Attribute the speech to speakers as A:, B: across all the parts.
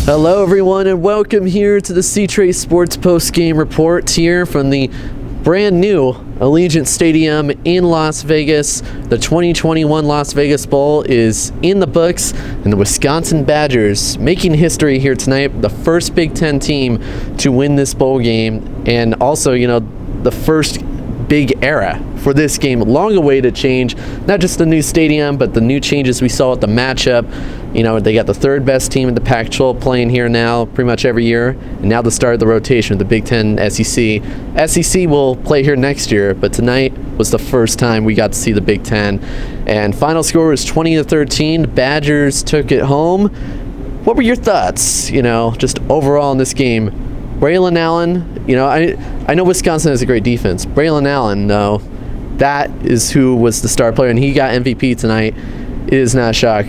A: Hello everyone and welcome here to the CTreySports Postgame report here from the brand new Allegiant Stadium in Las Vegas. The 2021 Las Vegas Bowl is in the books, and the Wisconsin Badgers making history here tonight. The first Big Ten team to win this bowl game, and also, the first big era for this game. Long awaited change, not just the new stadium, but the new changes we saw at the matchup. They got the third best team in the Pac-12 playing here now pretty much every year, and now the start of the rotation of the Big Ten SEC. SEC will play here next year, but tonight was the first time we got to see the Big Ten. And final score was 20-13. The Badgers took it home. What were your thoughts, just overall in this game? Braylon Allen, I know Wisconsin has a great defense. Braylon Allen, though, that is who was the star player, and he got MVP tonight. It is not a shock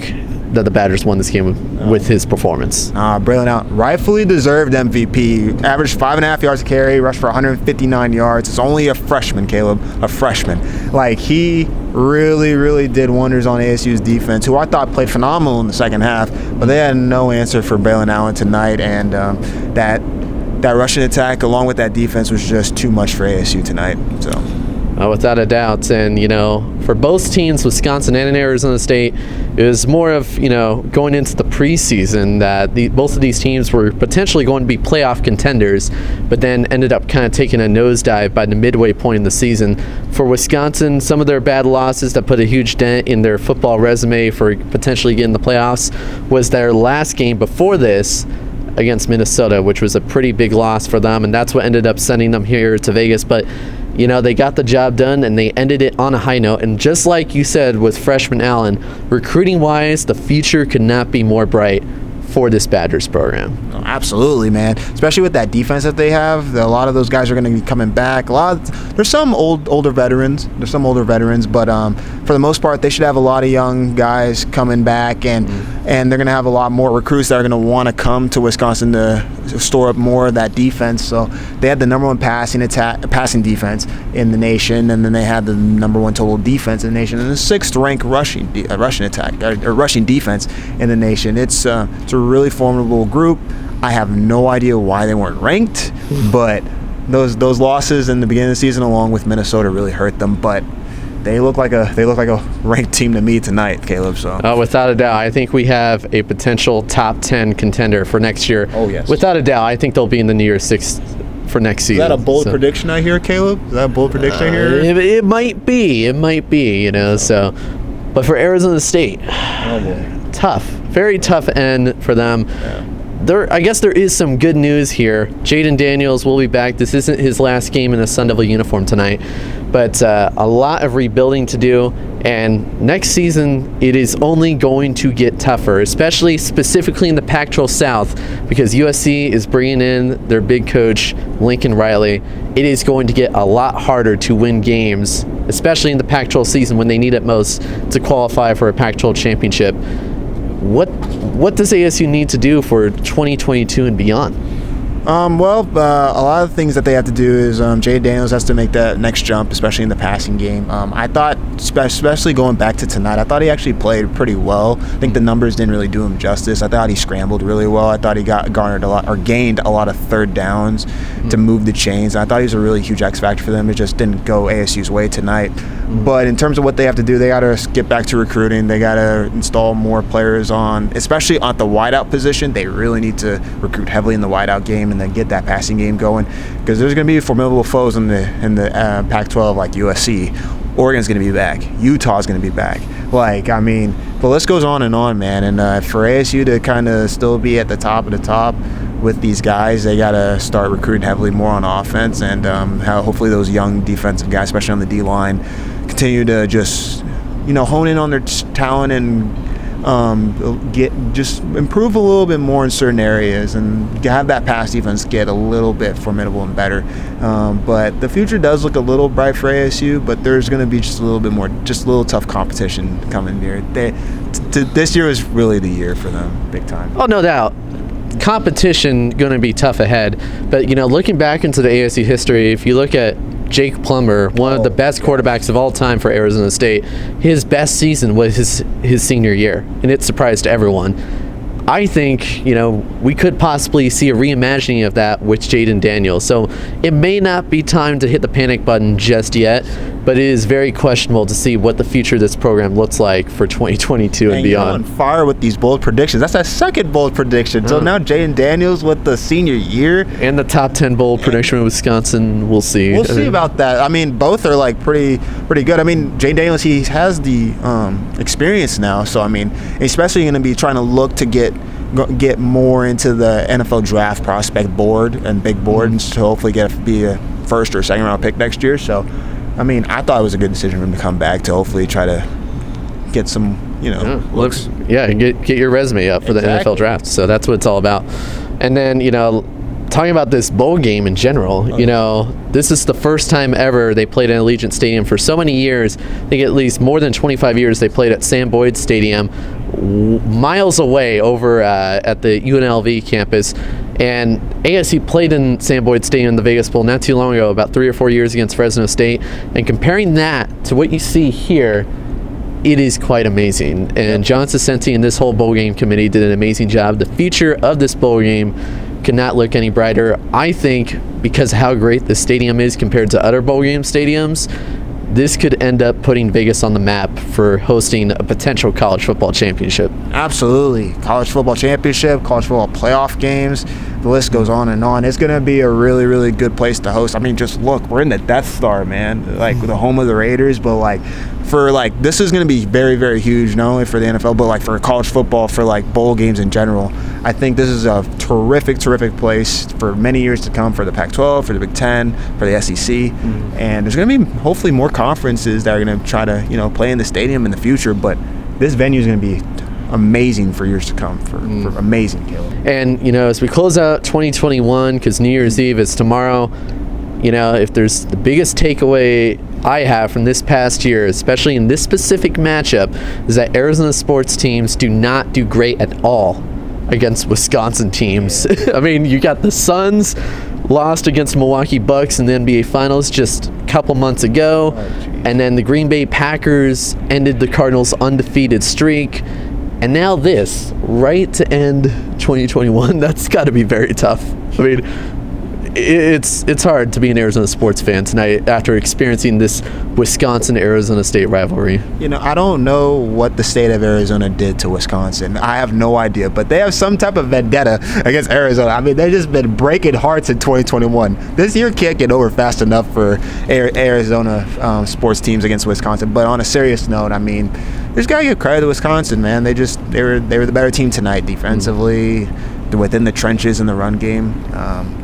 A: that the Badgers won this game with his performance.
B: Braylon Allen, rightfully deserved MVP. Averaged 5.5 yards a carry, rushed for 159 yards. It's only a freshman, Caleb, a freshman. He really, really did wonders on ASU's defense, who I thought played phenomenal in the second half, but they had no answer for Braylon Allen tonight, and that rushing attack along with that defense was just too much for ASU tonight. So.
A: Without a doubt. And, for both teams, Wisconsin and Arizona State, it was more of, going into the preseason that both of these teams were potentially going to be playoff contenders, but then ended up kind of taking a nosedive by the midway point in the season. For Wisconsin, some of their bad losses that put a huge dent in their football resume for potentially getting the playoffs was their last game before this against Minnesota, which was a pretty big loss for them, and that's what ended up sending them here to Vegas. But they got the job done, and they ended it on a high note. And just like you said with freshman Allen, recruiting-wise, the future could not be more bright for this Badgers program.
B: Oh, absolutely, man. Especially with that defense that they have. A lot of those guys are going to be coming back. There's some older veterans. But for the most part, they should have a lot of young guys coming back, and they're going to have a lot more recruits that are going to want to come to Wisconsin to store up more of that defense. So they had the number one passing defense in the nation, and then they had the number one total defense in the nation, and the sixth ranked rushing defense in the nation. It's a really formidable group. I have no idea why they weren't ranked, but those losses in the beginning of the season, along with Minnesota, really hurt them. But they look like a ranked team to me tonight, Caleb. So
A: without a doubt, I think we have a potential top 10 contender for next year.
B: Oh yes,
A: without a doubt, I think they'll be in the New Year's Six for next season.
B: Is that a bold prediction I hear, Caleb? Is that a bold prediction I hear?
A: It might be. So, but for Arizona State, tough, very tough end for them. Yeah. I guess there is some good news here. Jaden Daniels will be back. This isn't his last game in a Sun Devil uniform tonight, but a lot of rebuilding to do, and next season it is only going to get tougher, specifically in the Pac-12 South, because USC is bringing in their big coach, Lincoln Riley. It is going to get a lot harder to win games, especially in the Pac-12 season when they need it most to qualify for a Pac-12 championship. What does ASU need to do for 2022 and beyond?
B: A lot of things that they have to do is Jay Daniels has to make that next jump, especially in the passing game. I thought, especially going back to tonight, I thought he actually played pretty well. I think the numbers didn't really do him justice. I thought he scrambled really well. I thought he gained a lot of third downs to move the chains. I thought he was a really huge X factor for them. It just didn't go ASU's way tonight. But in terms of what they have to do, they got to get back to recruiting. They got to install more players especially on the wideout position. They really need to recruit heavily in the wideout game and then get that passing game going, because there's going to be formidable foes in the Pac-12 like USC. Oregon's going to be back. Utah's going to be back. The list goes on and on, man. And for ASU to kind of still be at the top of the top with these guys, they got to start recruiting heavily more on offense, and hopefully those young defensive guys, especially on the D-line, continue to just hone in on their talent and improve a little bit more in certain areas, and have that pass defense get a little bit formidable and better. But the future does look a little bright for ASU, but there's going to be just a little tough competition coming here. This year is really the year for them, big time.
A: Oh, no doubt. Competition going to be tough ahead, but looking back into the ASU history, if you look at Jake Plummer, one of the best quarterbacks of all time for Arizona State, his best season was his senior year, and it surprised everyone. I think, we could possibly see a reimagining of that with Jaden Daniels. So it may not be time to hit the panic button just yet, but it is very questionable to see what the future of this program looks like for 2022 and beyond.
B: You're on fire with these bold predictions. That's our second bold prediction. So now Jaden Daniels with the senior year.
A: And the top 10 bold prediction in Wisconsin, we'll see.
B: We'll see about that. I mean, both are like pretty good. I mean, Jaden Daniels, he has the experience now. So, I mean, especially going to be trying to look to get more into the NFL draft prospect board and big board, and to hopefully be a first or second round pick next year. So, I mean, I thought it was a good decision for him to come back to hopefully try to get some, looks.
A: Get your resume up for the NFL draft. So that's what it's all about. And then, talking about this bowl game in general, this is the first time ever they played at Allegiant Stadium for so many years. I think at least more than 25 years they played at Sam Boyd Stadium, miles away over at the UNLV campus. And ASU played in Sam Boyd Stadium in the Vegas Bowl not too long ago, about 3 or 4 years against Fresno State. And comparing that to what you see here, it is quite amazing. And John Sicenti and this whole bowl game committee did an amazing job. The future of this bowl game could not look any brighter. I think because how great this stadium is compared to other bowl game stadiums, this could end up putting Vegas on the map for hosting a potential college football championship.
B: Absolutely. College football championship, college football playoff games, the list goes on and on. It's going to be a really, really good place to host. I mean, just look, we're in the Death Star, man, like the home of the Raiders, but this is going to be very, very huge, not only for the NFL, but for college football, for bowl games in general. I think this is a terrific, terrific place for many years to come for the Pac-12, for the Big Ten, for the SEC. And there's going to be hopefully more conferences that are going to try to, play in the stadium in the future. But this venue is going to be amazing for years to come, for amazing, Caleb.
A: And, as we close out 2021, because New Year's Eve is tomorrow, if there's the biggest takeaway I have from this past year, especially in this specific matchup, is that Arizona sports teams do not do great at all against Wisconsin teams. I mean, you got the Suns lost against Milwaukee Bucks in the NBA Finals just a couple months ago, and then the Green Bay Packers ended the Cardinals' undefeated streak, and now this, right to end 2021, that's got to be very tough. I mean, it's hard to be an Arizona sports fan tonight after experiencing this Wisconsin-Arizona State rivalry.
B: I don't know what the state of Arizona did to Wisconsin. I have no idea, but they have some type of vendetta against Arizona. I mean, they've just been breaking hearts in 2021. This year can't get over fast enough for Arizona sports teams against Wisconsin. But on a serious note, I mean, just gotta give credit to Wisconsin, man. They were the better team tonight defensively. Within the trenches in the run game,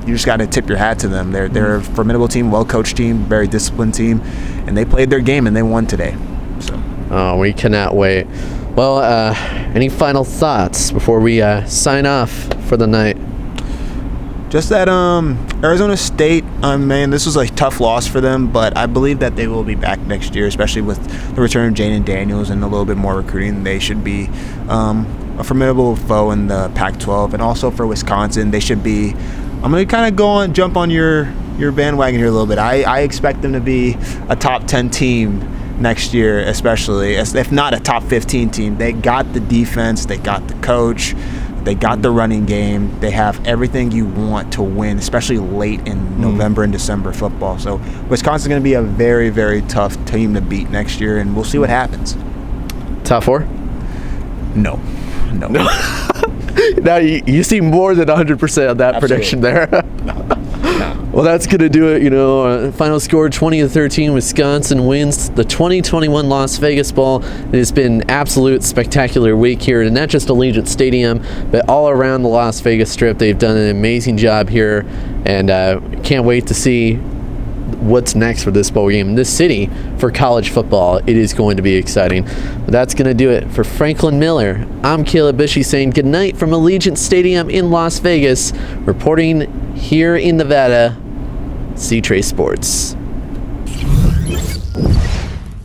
B: you just got to tip your hat to them. They're a formidable team, well-coached team, very disciplined team, and they played their game and they won today. So,
A: we cannot wait. Well, any final thoughts before we sign off for the night?
B: Just that Arizona State, man, this was a tough loss for them, but I believe that they will be back next year, especially with the return of Jaden Daniels and a little bit more recruiting. They should be a formidable foe in the Pac-12, and also for Wisconsin, they should be. I'm going to kind of jump on your bandwagon here a little bit. I expect them to be a top 10 team next year, especially, if not a top 15 team. They got the defense, they got the coach, they got the running game. They have everything you want to win, especially late in November and December football. So Wisconsin's going to be a very, very tough team to beat next year, and we'll see what happens.
A: Top 4?
B: No.
A: Now you see more than 100% of that prediction there.
B: No.
A: Well, that's going to do it. Final score 20-13. Wisconsin wins the 2021 Las Vegas Bowl. It has been an absolute spectacular week here, and not just Allegiant Stadium, but all around the Las Vegas Strip. They've done an amazing job here, and can't wait to see what's next for this bowl game in this city for college football. It is going to be exciting. But that's going to do it for Franklin Miller. I'm Caleb Bishy saying good night from Allegiant Stadium in Las Vegas, reporting here in Nevada, CTreySports.